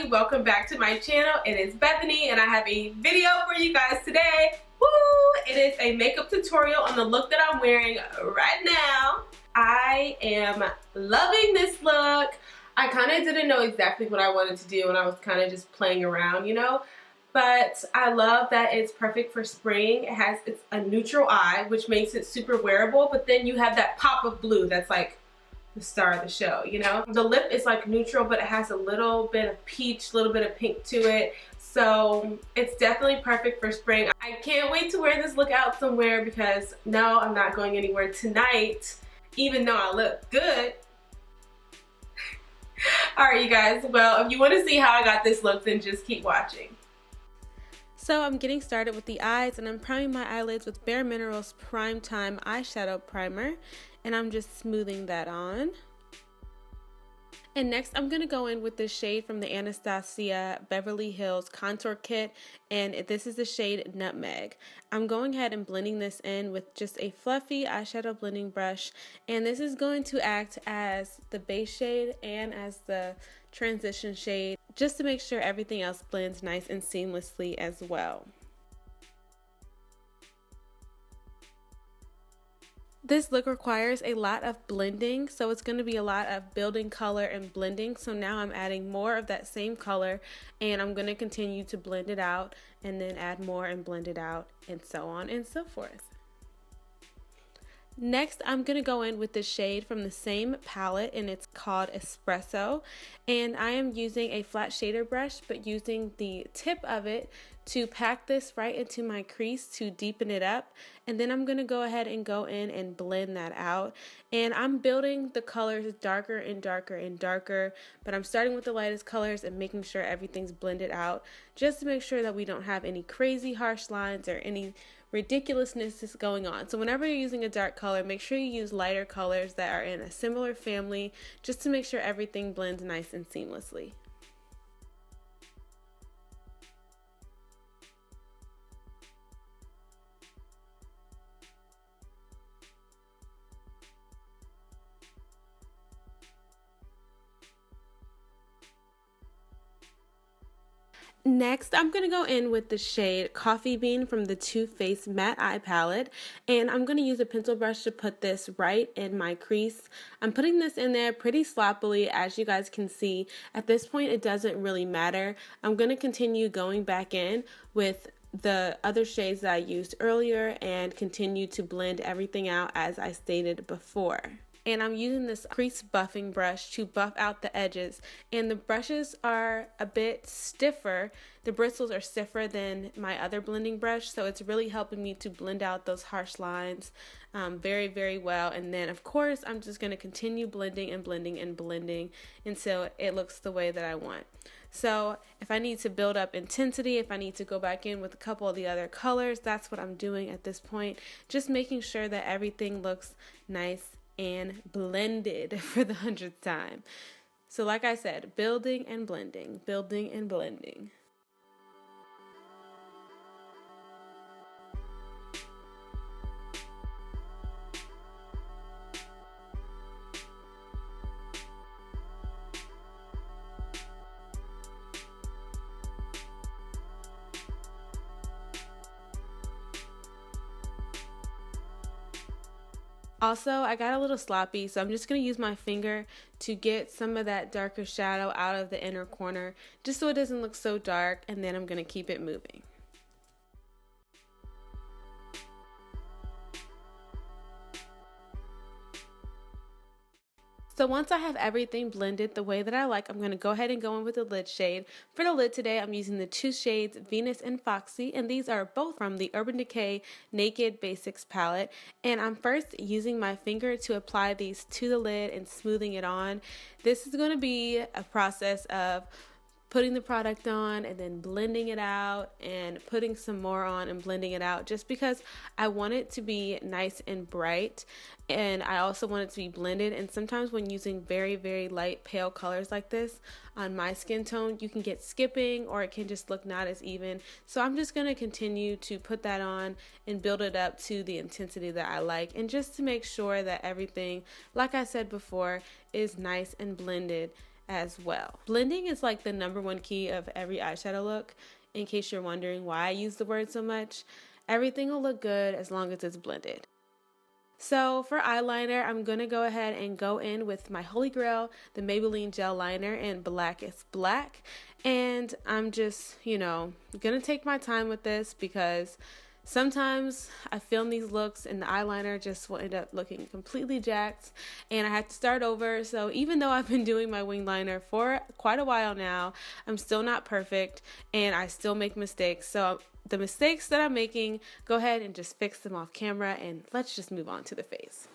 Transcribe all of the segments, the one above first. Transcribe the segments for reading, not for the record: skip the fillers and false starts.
welcome back to my channel. It is Bethany and I have a video for you guys today. Woo! It is a makeup tutorial on the look that I'm wearing right now. I am loving this look. I kind of didn't know exactly what I wanted to do and I was kind of just playing around, you know, but I love that it's perfect for spring. It's a neutral eye, which makes it super wearable, but then you have that pop of blue that's like the star of the show, you know. The lip is like neutral, but it has a little bit of peach, a little bit of pink to it, so it's definitely perfect for spring. I can't wait to wear this look out somewhere because no, I'm not going anywhere tonight, even though I look good. Alright you guys, well, if you want to see how I got this look, then just keep watching. So I'm getting started with the eyes, and I'm priming my eyelids with Bare Minerals Prime Time Eyeshadow Primer, and I'm just smoothing that on. And next I'm going to go in with this shade from the Anastasia Beverly Hills Contour Kit, and this is the shade Nutmeg. I'm going ahead and blending this in with just a fluffy eyeshadow blending brush, and this is going to act as the base shade and as the transition shade, just to make sure everything else blends nice and seamlessly as well. This look requires a lot of blending, so it's going to be a lot of building color and blending. So now I'm adding more of that same color, and I'm going to continue to blend it out and then add more and blend it out, and so on and so forth. Next, I'm going to go in with the shade from the same palette, and it's called Espresso, and I am using a flat shader brush, but using the tip of it to pack this right into my crease to deepen it up, and then I'm going to go ahead and go in and blend that out. And I'm building the colors darker and darker and darker, but I'm starting with the lightest colors and making sure everything's blended out, just to make sure that we don't have any crazy harsh lines or any ridiculousness is going on. So whenever you're using a dark color, make sure you use lighter colors that are in a similar family, just to make sure everything blends nice and seamlessly. Next, I'm going to go in with the shade Coffee Bean from the Too Faced Matte Eye Palette, and I'm going to use a pencil brush to put this right in my crease. I'm putting this in there pretty sloppily, as you guys can see. At this point, it doesn't really matter. I'm going to continue going back in with the other shades that I used earlier and continue to blend everything out as I stated before. And I'm using this crease buffing brush to buff out the edges, and the brushes are a bit stiffer. The bristles are stiffer than my other blending brush, so it's really helping me to blend out those harsh lines very, very well. And then of course I'm just going to continue blending and blending and blending until it looks the way that I want. So if I need to build up intensity, if I need to go back in with a couple of the other colors, that's what I'm doing at this point, just making sure that everything looks nice and blended for the 100th time. So like I said, building and blending, building and blending. Also, I got a little sloppy, so I'm just going to use my finger to get some of that darker shadow out of the inner corner, just so it doesn't look so dark, and then I'm going to keep it moving. So once I have everything blended the way that I like, I'm going to go ahead and go in with the lid shade. For the lid today, I'm using the two shades Venus and Foxy, and these are both from the Urban Decay Naked Basics palette. And I'm first using my finger to apply these to the lid and smoothing it on. This is going to be a process of putting the product on and then blending it out and putting some more on and blending it out, just because I want it to be nice and bright, and I also want it to be blended. And sometimes when using very, very light pale colors like this on my skin tone, you can get skipping or it can just look not as even. So I'm just going to continue to put that on and build it up to the intensity that I like, and just to make sure that everything, like I said before, is nice and blended as well. Blending is like the #1 key of every eyeshadow look. In case you're wondering why I use the word so much, everything will look good as long as it's blended. So for eyeliner, I'm going to go ahead and go in with my Holy Grail, the Maybelline Gel Liner in Black is Black. And I'm just, going to take my time with this because sometimes I film these looks and the eyeliner just will end up looking completely jacked and I have to start over. So even though I've been doing my wing liner for quite a while now, I'm still not perfect and I still make mistakes. So the mistakes that I'm making, go ahead and just fix them off camera and let's just move on to the face.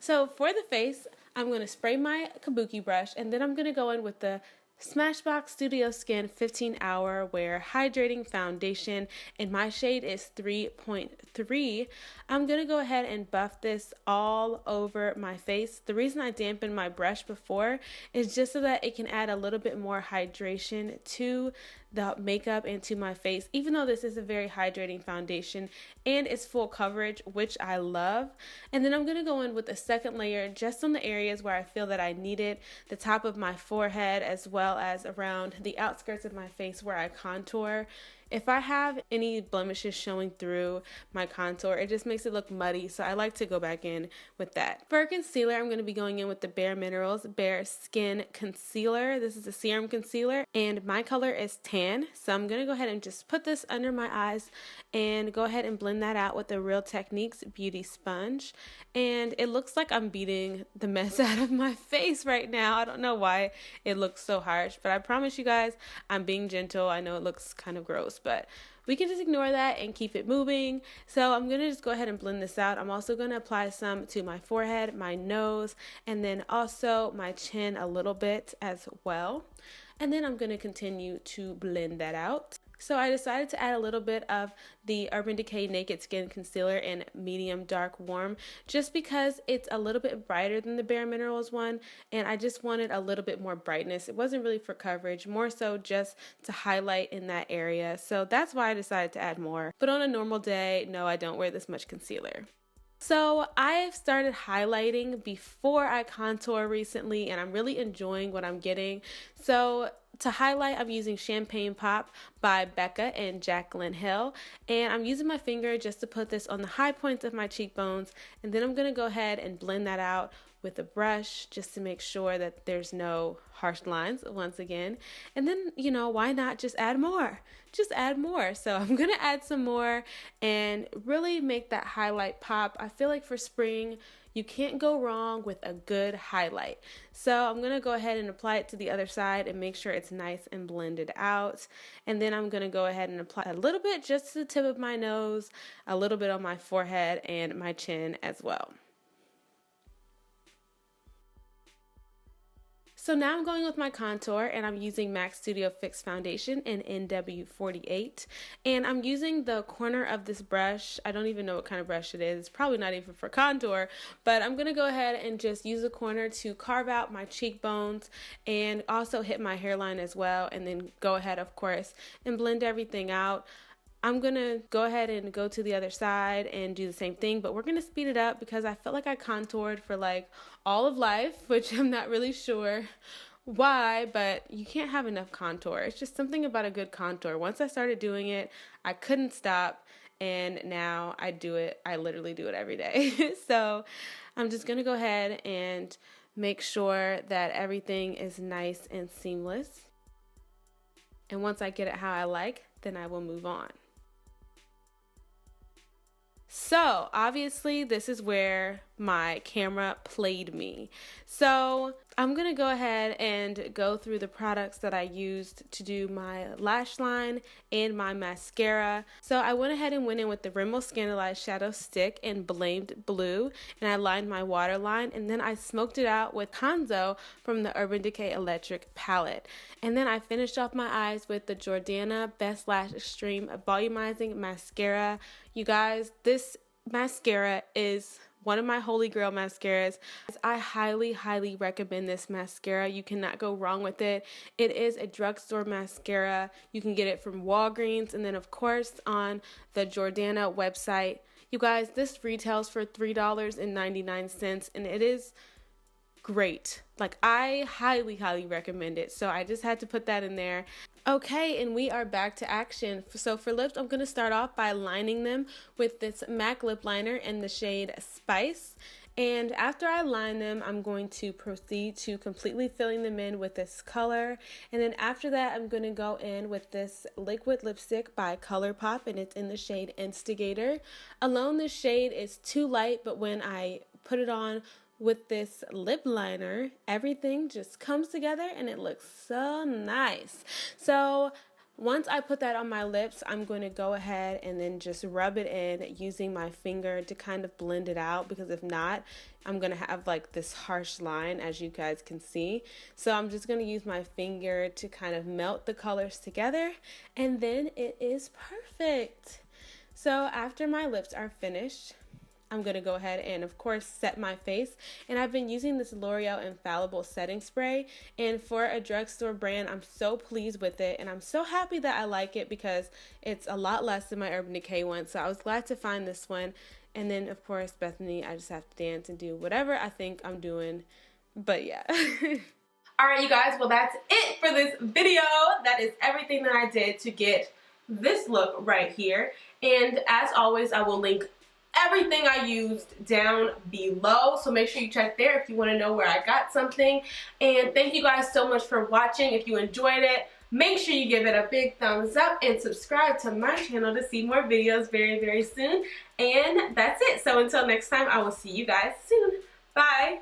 So for the face, I'm going to spray my kabuki brush and then I'm going to go in with the Smashbox Studio Skin 15 Hour Wear Hydrating Foundation, and my shade is 3.3. I'm going to go ahead and buff this all over my face. The reason I dampened my brush before is just so that it can add a little bit more hydration to the makeup and to my face, even though this is a very hydrating foundation and it's full coverage, which I love. And then I'm going to go in with a second layer just on the areas where I feel that I need it, the top of my forehead as well as around the outskirts of my face where I contour. If I have any blemishes showing through my contour, it just makes it look muddy, so I like to go back in with that. For concealer, I'm going to be going in with the Bare Minerals Bare Skin Concealer. This is a serum concealer, and my color is tan, so I'm going to go ahead and just put this under my eyes and go ahead and blend that out with the Real Techniques Beauty Sponge. And it looks like I'm beating the mess out of my face right now. I don't know why it looks so harsh, but I promise you guys, I'm being gentle. I know it looks kind of gross, but we can just ignore that and keep it moving. So I'm going to just go ahead and blend this out. I'm also going to apply some to my forehead, my nose, and then also my chin a little bit as well. And then I'm going to continue to blend that out. So I decided to add a little bit of the Urban Decay Naked Skin Concealer in Medium Dark Warm just because it's a little bit brighter than the Bare Minerals one and I just wanted a little bit more brightness. It wasn't really for coverage, more so just to highlight in that area. So that's why I decided to add more. But on a normal day, no, I don't wear this much concealer. So I've started highlighting before I contour recently and I'm really enjoying what I'm getting. So to highlight, I'm using Champagne Pop by Becca and Jaclyn Hill, and I'm using my finger just to put this on the high points of my cheekbones, and then I'm going to go ahead and blend that out with a brush just to make sure that there's no harsh lines once again. And then, why not just add more? Just add more. So I'm going to add some more and really make that highlight pop. I feel like for spring, you can't go wrong with a good highlight. So I'm going to go ahead and apply it to the other side and make sure it's nice and blended out. And then I'm going to go ahead and apply a little bit just to the tip of my nose, a little bit on my forehead and my chin as well. So now I'm going with my contour and I'm using MAC Studio Fix Foundation in NW48. And I'm using the corner of this brush. I don't even know what kind of brush it is. It's probably not even for contour, but I'm going to go ahead and just use the corner to carve out my cheekbones and also hit my hairline as well. And then go ahead, of course, and blend everything out. I'm going to go ahead and go to the other side and do the same thing, but we're going to speed it up because I felt like I contoured for like all of life, which I'm not really sure why, but you can't have enough contour. It's just something about a good contour. Once I started doing it, I couldn't stop, and now I do it. I literally do it every day. So I'm just going to go ahead and make sure that everything is nice and seamless. And once I get it how I like, then I will move on. So obviously this is where my camera played me. So I'm going to go ahead and go through the products that I used to do my lash line and my mascara. So I went ahead and went in with the Rimmel Scandalized Shadow Stick in Blamed Blue, and I lined my waterline, and then I smoked it out with Conzo from the Urban Decay Electric palette. And then I finished off my eyes with the Jordana Best Lash Extreme Volumizing Mascara. You guys, this mascara is one of my holy grail mascaras. I highly recommend this mascara. You cannot go wrong with it. It is a drugstore mascara. You can get it from Walgreens and then of course on the Jordana website. You guys, this retails for $3.99 and it is great. Like, I highly, highly recommend it. So I just had to put that in there. Okay, and we are back to action. So for lips, I'm going to start off by lining them with this MAC lip liner in the shade Spice. And after I line them, I'm going to proceed to completely filling them in with this color. And then after that, I'm going to go in with this liquid lipstick by ColourPop, and it's in the shade Instigator. Alone, this shade is too light, but when I put it on with this lip liner, everything just comes together and it looks so nice. So once I put that on my lips, I'm going to go ahead and then just rub it in using my finger to kind of blend it out, because if not, I'm going to have like this harsh line, as you guys can see. So I'm just going to use my finger to kind of melt the colors together, and then it is perfect. So after my lips are finished, I'm going to go ahead and, of course, set my face. And I've been using this L'Oreal Infallible Setting Spray. And for a drugstore brand, I'm so pleased with it. And I'm so happy that I like it because it's a lot less than my Urban Decay one. So I was glad to find this one. And then, of course, Bethany, I just have to dance and do whatever I think I'm doing. But yeah. Alright, you guys. Well, that's it for this video. That is everything that I did to get this look right here. And as always, I will link everything I used down below, so make sure you check there if you want to know where I got something. And thank you guys so much for watching. If you enjoyed it, make sure you give it a big thumbs up and subscribe to my channel to see more videos very, very soon. And that's it. So until next time, I will see you guys soon. Bye.